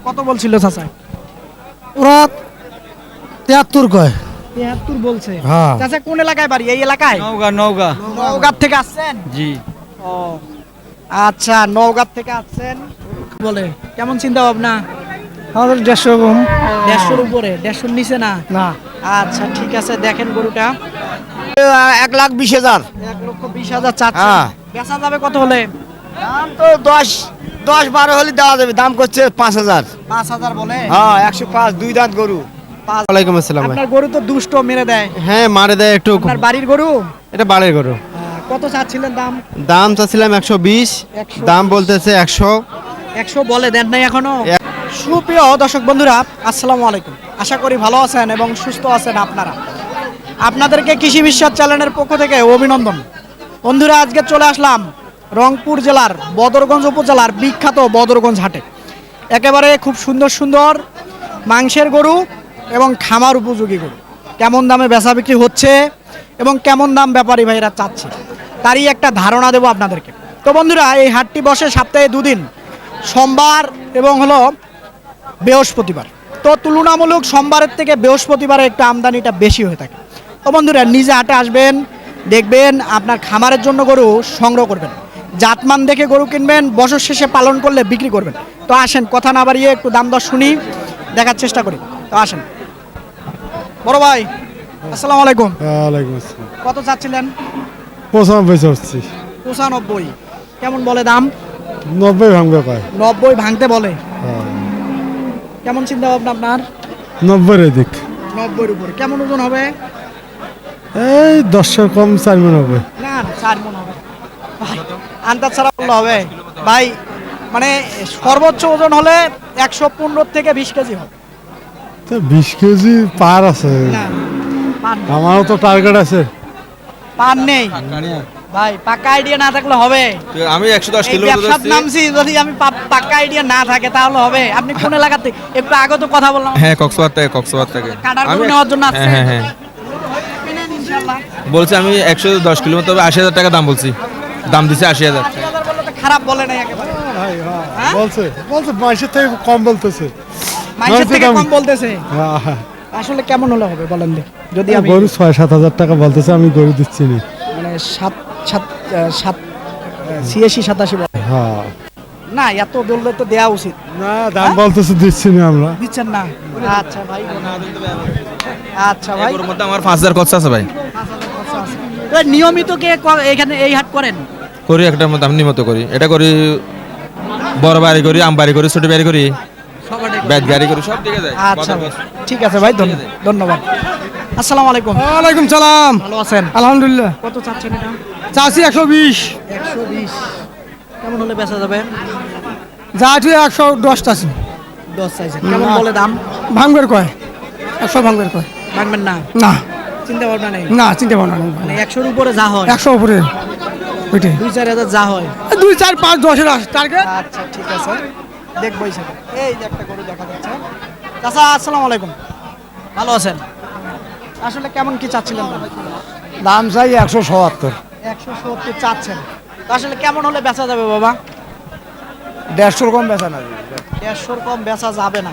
কত বলছিল চাচা? ওরা 73 কয়। 73 বলছে। হ্যাঁ। চাচা কোন এলাকায় বাড়ি? এই এলাকায়? নওগাঁ থেকে আসছেন? জি। ও আচ্ছা, নওগাঁ থেকে আসছেন। বলে কেমন চিন্তা ভাবনা? আমাদের 150 কম। 150-র উপরে? 150-র নিচে না? না। আচ্ছা ঠিক আছে, দেখেন গরুটা 1,20,000। 1,20,000 চাচ্ছে। হ্যাঁ। বেচা যাবে কত হলে? দাম তো 10-12 হলে দেওয়া যাবে। দাম করছে 5,000। 5,000 বলে? হ্যাঁ, 105, 2 দাঁত গরু। ওয়ালাইকুম আসসালাম ভাই। আপনার গরু তো দুষ্ট, মেরে দেয়। হ্যাঁ মারে দেয় একটু। আপনার বাড়ির গরু? এটা বাড়ির গরু। কত চাচ্ছিলেন দাম? দাম চাচ্ছিলাম 120, 120 দাম বলতেছে 100। 100 বলে, দেন নাই এখনো? সুপ্রিয় দর্শক বন্ধুরা, আসসালামু আলাইকুম। আশা করি ভালো আছেন এবং সুস্থ আছেন আপনারা। আপনাদেরকে কৃষি বিশ্বাস চ্যানেলের পক্ষ থেকে অভিনন্দন। বন্ধুরা, আজকে চলে আসলাম রংপুর জেলার বদরগঞ্জ উপজেলার বিখ্যাত বদরগঞ্জ হাটে। একেবারে খুব সুন্দর সুন্দর মাংসের গরু এবং খামার উপযোগী গরু কেমন দামে বেচা বিক্রি হচ্ছে এবং কেমন দাম ব্যাপারী ভাইরা চাচ্ছে, তারই একটা ধারণা দেব আপনাদেরকে। তো বন্ধুরা, এই হাটটি বসে সপ্তাহে 2 দিন, সোমবার এবং হলো বৃহস্পতিবার। তো তুলনামূলক সোমবারের থেকে বৃহস্পতিবারে একটু আমদানিটা বেশি হয়ে থাকে। তো বন্ধুরা, নিজে হাটে আসবেন, দেখবেন, আপনার খামারের জন্য গরু সংগ্রহ করবেন, জাতমান দেখে গরু কিনবেন, বছর শেষে পালন করলে বিক্রি করবেন। তো আসেন, কথা না বাড়িয়ে একটু দাম দর শুনি, দেখার চেষ্টা করি। তো আসেন। বড় ভাই, আসসালামু আলাইকুম। ওয়ালাইকুম আসসালাম। কত চাচ্ছিলেন? 95 চাচ্ছি। 95 কেমন বলে দাম? 90 ভাঙবে কয়। 90 ভাঙতে বলে। হ্যাঁ। কেমন চিন্তা ভাবনা আপনার? 90 এর দিক। 90-র উপরে। কেমন ওজন হবে? এই 10 কম 4 মণ হবে। না না, 4 মণ হবে ভাই, আন্দাজ ছাড়া বললে হবে ভাই? মানে সর্বোচ্চ ওজন হলে 115 থেকে 20 কেজি হবে। তো 20 কেজি পার আছে। না, পান নেই। আমারও তো টার্গেট আছে। পান নেই ভাই, পাক্কা আইডিয়া না থাকলে হবে? আমি 110 এই ব্যবসার নামছি, যদি আমি পাক্কা আইডিয়া না থাকে তাহলে হবে? আপনি কোন এলাকাতে? একটু আগে তো কথা বললাম। হ্যাঁ, কক্সবাজার থেকে। কাটার গরু নেওয়ার জন্য আসছে? হ্যাঁ হ্যাঁ। কিনেন ইনশাআল্লাহ। বলছি আমি 110 কিলো, তবে 80,000 টাকা দাম বলছি। দাম দিছে 80,000। 80,000 বললে তো খারাপ বলে নাই একেবারে। ভাই হ্যাঁ? বলছে মাসের থেকে কম বলতেছে। মানুষের থেকে কম বলতেছে। হ্যাঁ। আসলে কেমন হলে হবে বলেন দেখি? যদি আমি গরু 6-7 হাজার টাকা বলতেছে, আমি গরু দিচ্ছি না। মানে 87 বলে। হ্যাঁ। না, এত বললে তো দেওয়া উচিত। না, দাম বলতেছে দিচ্ছি না আমরা। দিচ্ছেন না? আচ্ছা ভাই, আচ্ছা ভাই। এর মধ্যে আমার 5,000 খরচ আছে ভাই। তো নিয়মিত কে এখানে এই হাট করেন? করি একটার মধ্যে আমি নিয়মিত করি। এটা করি, বড় বাড়ি করি, আম বাড়ি করি, ছোট বাড়ি করি, ব্যাট গাড়ি করি, সব দিকে যায়। আচ্ছা ঠিক আছে ভাই, ধন্যবাদ। আসসালামু আলাইকুম। ওয়ালাইকুম সালাম। ভালো আছেন? আলহামদুলিল্লাহ। কত চাচ্ছেন এটা? চাষি 120। 120 কেমন হলে বেচা যাবে? যা আছে 110 চাষি। 10 চাইছেন, কেমন বলে দাম? ভাঙবের কয় 100 ভাঙবের কয়। ভাঙবেন না? না চিন্তা ভাবনা নেই? না, চিন্তা ভাবনা নেই। মানে 100-র উপরে যা হয়, 100 উপরে ওইটাই। 2-4 হাজার যা হয়। 2, 4, 5, 10 টার্গেট। আচ্ছা ঠিক আছে, দেখবো সেটা। এই যে একটা গরু দেখা যাচ্ছে। চাচা, আসসালামু আলাইকুম। ভালো আছেন? আসলে কেমন কি চাচ্ছিলেন দাম? দাম চাই 170। 170 চাচ্ছেন। তো আসলে কেমন হলে বেচা যাবে বাবা? 150 কম বেচা না। 150-র কম বেচা যাবে না।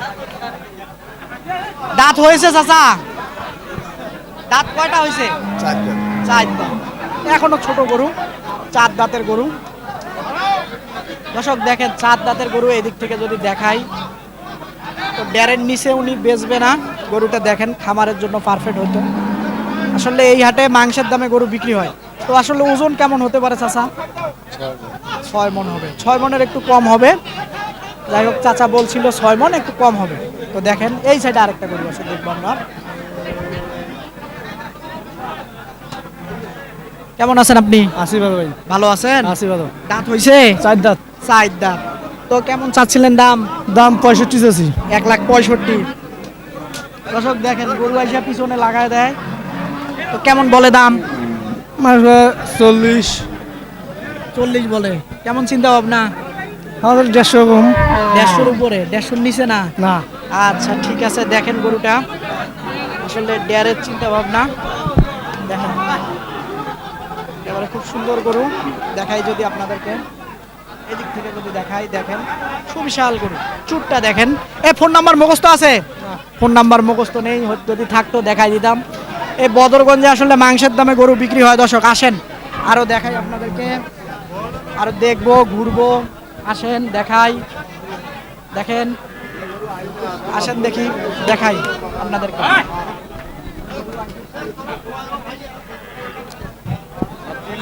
দাঁত হয়েছে চাচা? দাঁত কয়টা হয়েছে? 4 দাম। 4 দাঁত। এখনো ছোট গরু, 4 দাঁতের গরু। দর্শক দেখেন, 4 দাঁতের গরু। এদিক থেকে যদি দেখাই, তো ড্যারের নিচে উনি বেচবে না। গরুটা দেখেন, খামারের জন্য পারফেক্ট হতো। আসলে এই হাটে মাংসের দামে গরু বিক্রি হয়। তো আসলে ওজন কেমন হতে পারে চাচা? 6 মণ হবে। 6 মণের একটু কম হবে। যাই হোক, চাচা বলছিল 6 মণ, একটু কম হবে। তো দেখেন, এই সাইডে আরেকটা গরু আছে, দেখবো আমরা। কেমন আছেন আপনি? আশীর্বাদ ভাই। ভালো আছেন? আশীর্বাদ। দাঁত হইছে? 4 দাঁত। 4 দাঁত। তো কেমন চাচ্ছিলেন দাম? দাম 65 চাষি। 1,65,000। দর্শক দেখেন, গরু আইসা পিছনে লাগায় দেয়। তো কেমন বলে দাম? 40। 40 বলে। কেমন চিন্তা ভাবনা? আমাদের 150 কম। 150-র উপরে? 150-র নিচে না? না। আচ্ছা ঠিক আছে, দেখেন গরুটা। আসলে ডেয়ারের চিন্তা ভাবনা দেখেন। এবারে খুব সুন্দর গরু দেখাই যদি আপনাদেরকে। এদিক থেকে যদি দেখাই, দেখেন সুবিশাল গরু, চুটটা দেখেন। ফোন নাম্বার মুখস্থ আছে? ফোন নাম্বার মুখস্থ নেই, যদি থাকতো দেখাই দিতাম। এই বদরগঞ্জে আসলে মাংসের দামে গরু বিক্রি হয় দর্শক। আসেন আরো দেখাই আপনাদেরকে, আরো দেখবো, ঘুরবো। আসেন দেখাই, দেখেন, আসেন দেখি, দেখাই আপনাদেরকে।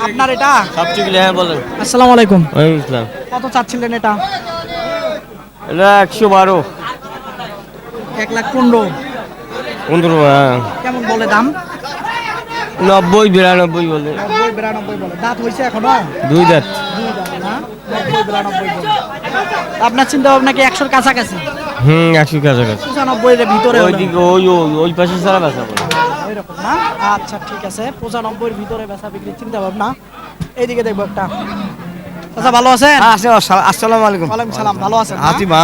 আপনার এটা? সবচেয়ে হ্যাঁ বলেন। আসসালামু আলাইকুম। ওয়ালাইকুম আসসালাম। কত চাচ্ছিলেন এটা? এটা 112 1,15,000। 15 কেমন বলে দাম? 90 92 বলে। 90-92 বলে। দাঁত হয়েছে এখনো? 2 দাঁত। দুই দাঁত না? 90-92 বলে। আপনার চিন্তা ভাবনা কি 100-র কাছাকাছি? 100 কাছাকাছি। 95 এর ভিতরে হলো। ওইদিকে ওই পাশে সারা বেচা বলে। এরকম না? আচ্ছা ঠিক আছে, 95 এর ভিতরে বেচা বিক্রি চিন্তা ভাবনা। এইদিকে দেখবো একটা। আচ্ছা ভালো আছেন? আসসালামু আলাইকুম। ওয়ালাইকুম সালাম, ভালো আছেন না? হাতি মা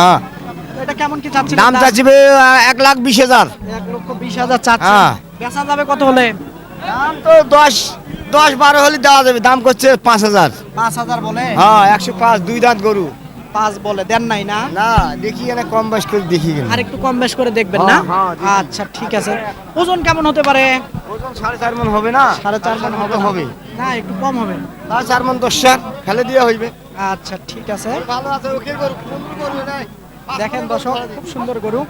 এটা কেমন কি চাচ্ছেন? দাম চাচ্ছিবে 1,20,000। 1,20,000 চাচ্ছেন। হ্যাঁ। বেচা যাবে কত হলে? দাম তো 10-12 হলে দেওয়া যাবে। দাম করছে 5,000। 5,000 বলে? হ্যাঁ 105 2 দাঁত গরু। 5 বলে, দেন নাই না? না দেখি এনে কম বেশ করে দেখি কেন। আর একটু কম বেশ করে দেখবেন না? হ্যাঁ, দেখি। আচ্ছা ঠিক আছে। ওজন কেমন হতে পারে? ওজন 4.5 মণ হবে না? 4.5 মণ হবে? হবে। না একটু কম হবে। 4 মণ 10 ফেলে দিয়ে হইবে। আচ্ছা ঠিক আছে। ভালো আছে ওকে গরু কোন গরু নাই। দেখেন দর্শক, খুব সুন্দর গরু।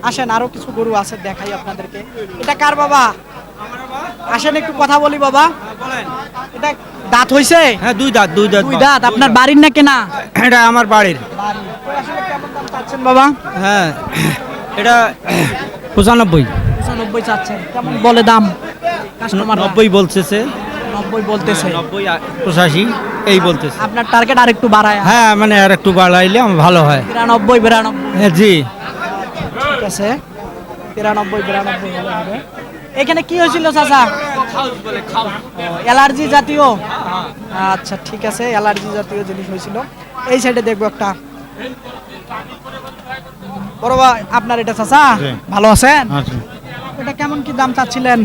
আসেন আরো কিছু গরু আছে দেখাই আপনাদেরকে। এটা কার বাবা? আসেন একটু কথা বলি বাবা। এটা দাঁত হইছে? হ্যাঁ দুই দাঁত। দুই দাঁত। আপনার বাড়ির না কেনা? এটা আমার বাড়ির। বাড়ি। তো আসলে কেমন দাম চাচ্ছেন বাবা? হ্যাঁ এটা 95। 95 চাচ্ছেন। কেমন বলে দাম কাস্টমার? 90 বলতেছে। 90 বলতেছে। 90 85 এই বলতেছে। আপনার টার্গেট আর একটু বাড়ায়? হ্যাঁ মানে আর একটু বাড়াইলে আমার ভালো হয়। 93-92। হ্যাঁ জি। ঠিক আছে, 93-92 হলে হবে। এখানে কি হয়েছিল চাচা? অ্যালার্জি জাতীয়? আচ্ছা ঠিক আছে, অ্যালার্জি জাতীয় জিনিস হয়েছিল। এই সাইডে দেখবো একটা। বড় ভাই আপনার এটা চাচা? ভালো আছেন? এটা কেমন কি দাম চাচ্ছিলেন?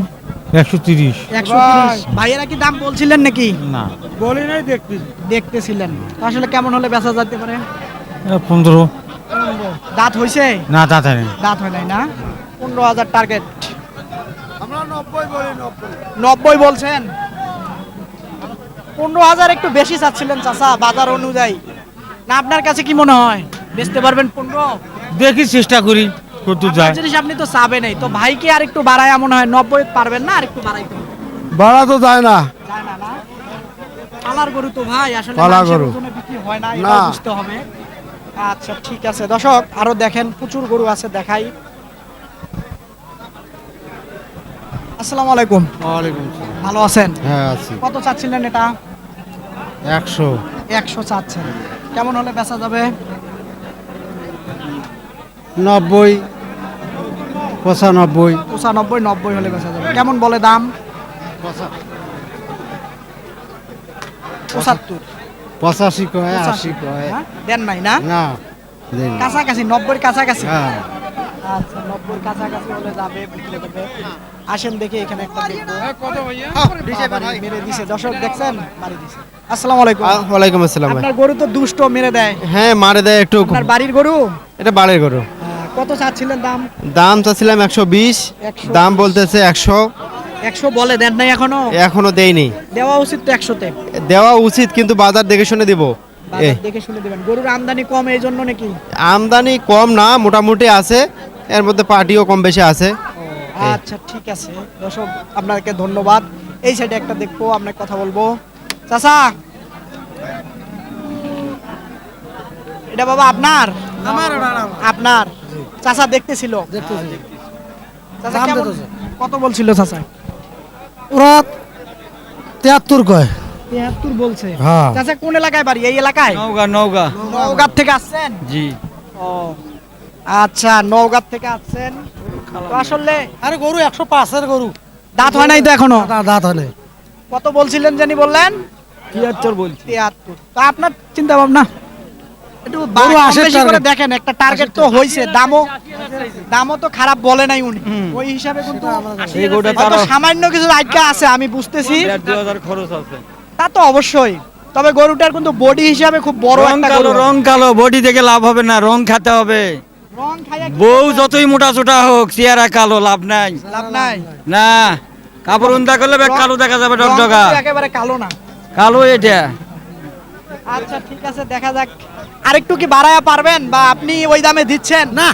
130। 130। ভাইয়েরা কি দাম বলছিলেন নাকি? না বলি নাই দেখতে। দেখতেছিলেন। তো আসলে কেমন হলে বেচা যেতে পারে? 15। দাঁত হইছে? না দাদা নেই। দাঁত হয় নাই না? 15,000 টার্গেট। আমরা 90 বলি। 90 বলছেন? 15,000 একটু বেশি চাচ্ছিলেন চাচা বাজার অনুযায়ী। না আপনার কাছে কি মনে হয় বেচতে পারবেন 15? দেখি চেষ্টা করি কত যায়। আপনার জিনিস আপনি তো চাবেনই, তো ভাই কি আর একটু বাড়ায় মনে হয় 90 পারবেন না? আর একটু বাড়াইতে হবে? বাড়া তো যায় না। যায় না না? পালার গরু তো ভাই, আসলে পালা মানুষের গরু। ওজনে বিক্রি হয় না, এটা না। বুঝতে হবে। আচ্ছা ঠিক আছে দর্শক, আরো দেখেন প্রচুর গরু আছে দেখাই। আসসালামু আলাইকুম। ওয়ালাইকুম। ভালো আছেন? হ্যাঁ আছি। কত চাচ্ছিলেন এটা? 100। 100 চাচ্ছেন। কেমন হলে বেচা যাবে? 90 95। 95-90 হলে বেচা যাবে। কেমন বলে দাম? 75। 85 কয় 80 কয়। হ্যাঁ? দেন নাই না? না দেন। কাছাকাছি 90-এর কাছাকাছি। হ্যাঁ। আচ্ছা 90-এর কাছাকাছি হলে যাবে, বিক্রি করবে। আসেন দেখি এখানে একটা দেখবো। বাড়ি মেরে দিছে দর্শক, দেখছেন বাড়ি দিছে। আসসালামু আলাইকুম। ওয়ালাইকুম আসসালাম ভাই। আপনার গরু তো দুষ্ট, মেরে দেয়। হ্যাঁ মারে দেয় একটু। আপনার বাড়ির গরু? এটা বাড়ির গরু। কত চাচ্ছিলেন দাম? দাম চাচ্ছিলাম 120, 120 দাম বলতেছে 100। 100 বলে, দেন নাই এখনো? এখনো দেয়নি। দেওয়া উচিত তো 100-তে। দেওয়া উচিত কিন্তু বাজার দেখে শুনে দিব। বাজার দেখে শুনে দিবেন। গরুর আমদানি কম এই জন্য নাকি? আমদানি কম না, মোটামুটি আছে, এর মধ্যে পার্টিও কম বেশি আছে। আচ্ছা ঠিক আছে দর্শক, আপনাকে ধন্যবাদ। এই সাইডে একটা দেখবো, আপনাকে কথা বলবো। চাচা এটা বাবা আপনার? আপনার চাচা দেখতেছিল? চাচা কেমন, কত বলছিল চাচা? ওরা 73 কয়। 73 বলছে। হ্যাঁ। চাচা কোন এলাকায় বাড়ি? এই এলাকায়? নওগাঁ। নওগাঁ থেকে আসছেন? জি। ও আচ্ছা, নওগাঁ থেকে আসছেন। তো আসলে আরে গরু 105 এর গরু। দাঁত হয় নাই তো এখনো? দাঁত হলে কত বলছিলেন জানি বললেন? 73 বলছি। 73। তো আপনার চিন্তা ভাবনা একটু গরু কম আসে বেশি করে target। দেখেন, একটা টার্গেট তো হইছে। দামও তো খারাপ বলে নাই উনি, ওই হিসাবে কিন্তু এই গরুটা হয়তো সামান্য কিছু আইডিয়া আছে, আমি বুঝতেছি। 2,000 খরচ আছে। তা তো অবশ্যই। তবে গরুটার কিন্তু বডি হিসাবে খুব বড় রং একটা কালো গরু। রং কালো বডি থেকে লাভ হবে না, রং খাতে হবে। রং খাইয়া কি বউ করবে? যতই মোটা চোটা হোক, চেহারা কালো, লাভ নাই। লাভ নাই। না, কাপড় উন্দা করলে ব্যাগ কালো দেখা যাবে, রং ডকডকা কিন্তু একেবারে কালো না। কালো এটা। আচ্ছা ঠিক আছে, দেখা যাক। আরেকটু কি বাড়ায়া পারবেন, বা আপনি ওই দামে দিচ্ছেন? না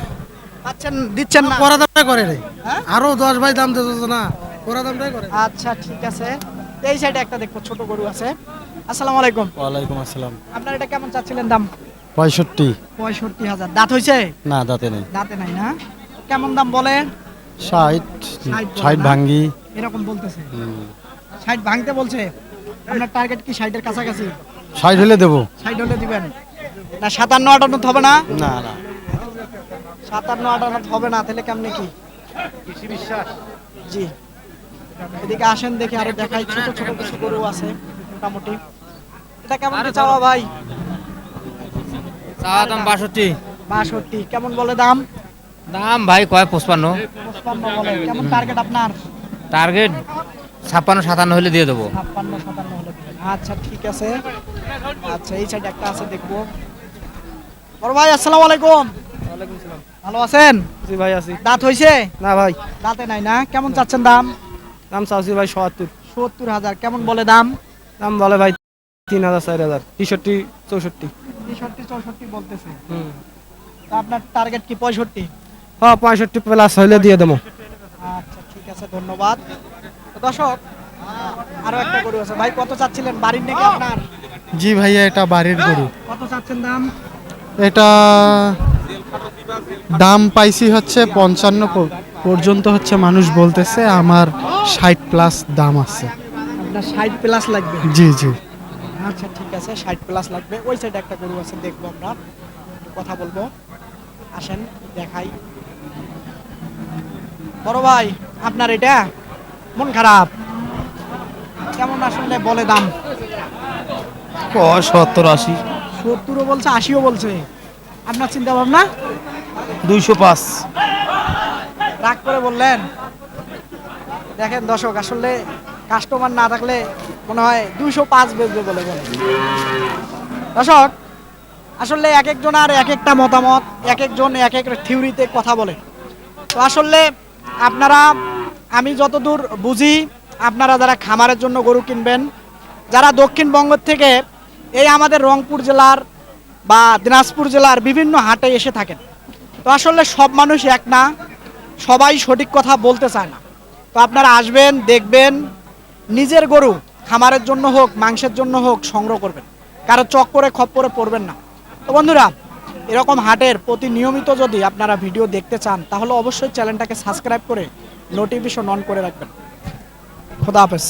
দিচ্ছেন না। করা দামটাই করে রে হ্যাঁ? আরো 10 ভাই দাম দিতেছ না, করা দামটাই করে। আচ্ছা ঠিক আছে, এই সাইডে একটা দেখো ছোট গরু আছে। আসসালামু আলাইকুম। ওয়ালাইকুম আসসালাম। আপনার এটা কেমন চাচ্ছিলেন দাম? 65। 65,000। দাঁত হইছে? না দাঁতে নেই। দাঁতে নাই না। কেমন দাম বলে? 60 60 60 ভাঙ্গি। এরকম বলতেছে। 60 ভাঙতে বলছে। আপনার টার্গেট কি 60 এর কাছাকাছি? 60 হলে দেবো। 60 হলে দিবেন না? 57 58 হবে না? না না 57 58 হবে না, তাহলে কেমনে কি? জি, এদিকে আসেন দেখি, আরো দেখাই। ছোট ছোট কিছু গরু আছে মোটামুটি। এটা কেমন কি চাওয়া ভাই? চাওয়া দাম 62। 62। কেমন বলে দাম? দাম ভাই কয় 55। 55 বলে। কেমন টার্গেট আপনার? টার্গেট 56 57 হলে দিয়ে দেবো। 56 57 হলে দিবেন। আচ্ছা ঠিক আছে। আচ্ছা এই সাইড একটা আছে, দেখবো। বড় ভাই আসসালামু আলাইকুম। ওয়ালাইকুম সালাম। ভালো আছেন? জি ভাই আছি। দাঁত হইছে? না ভাই, দাঁতে নাই না। কেমন চাচ্ছেন দাম? দাম চাচ্ছি ভাই 77। 70,000। কেমন বলে দাম? দাম বলে ভাই 3000 4000 63 64। 63 64 বলতেছে। তা আপনার টার্গেট কি 65? হ্যাঁ 65 প্লাস হলে দিয়ে দেবো। আচ্ছা ঠিক আছে, ধন্যবাদ। তো দর্শক, আরো একটা গরু আছে। ভাই কত চাচ্ছিলেন? বাড়ির নাকি আপনার? জি ভাইয়া, এটা বাড়ির গরু। কত চাচ্ছেন দাম? এটা দাম পাইছি হচ্ছে 55 পর্যন্ত হচ্ছে মানুষ বলতেছে, আমার 60 প্লাস দাম আছে। আপনার 60 প্লাস লাগবে? জি জি। আচ্ছা ঠিক আছে, 60 প্লাস লাগবে। ওই সাইডে একটা গরু আছে, দেখবো আমরা, একটু কথা বলবো। আসেন দেখাই। বড় ভাই আপনার এটা মন খারাপ, কেমন আসলে বলে দাম? 70 80 70ও বলছে, 80ও বলছে। আপনার চিন্তা ভাবনা? 205। রাগ করে বললেন? দেখেন দর্শক, আসলে কাস্টমার না থাকলে মনে হয় 205 বেচবে বলে বলে। দর্শক, আসলে এক একজনের এক একটা মতামত, এক একজন এক এক থিওরিতে কথা বলে। তো আসলে আপনারা, আমি যতদূর বুঝি, আপনারা যারা খামারের জন্য গরু কিনবেন, যারা দক্ষিণবঙ্গ থেকে এই আমাদের রংপুর জেলার বা দিনাজপুর জেলার বিভিন্ন হাটে এসে থাকেন, তো আসলে সব মানুষ এক না, সবাই সঠিক কথা বলতে চায় না। তো আপনারা আসবেন, দেখবেন, নিজের গরু খামারের জন্য হোক, মাংসের জন্য হোক, সংগ্রহ করবেন, কারো চক্করে খপ্পরে পড়বেন না। তো বন্ধুরা, এরকম হাটের প্রতি নিয়মিত যদি আপনারা ভিডিও দেখতে চান, তাহলে অবশ্যই চ্যানেলটাকে সাবস্ক্রাইব করে নোটিফিকেশন অন করে রাখবেন। খোদা হাফেজ।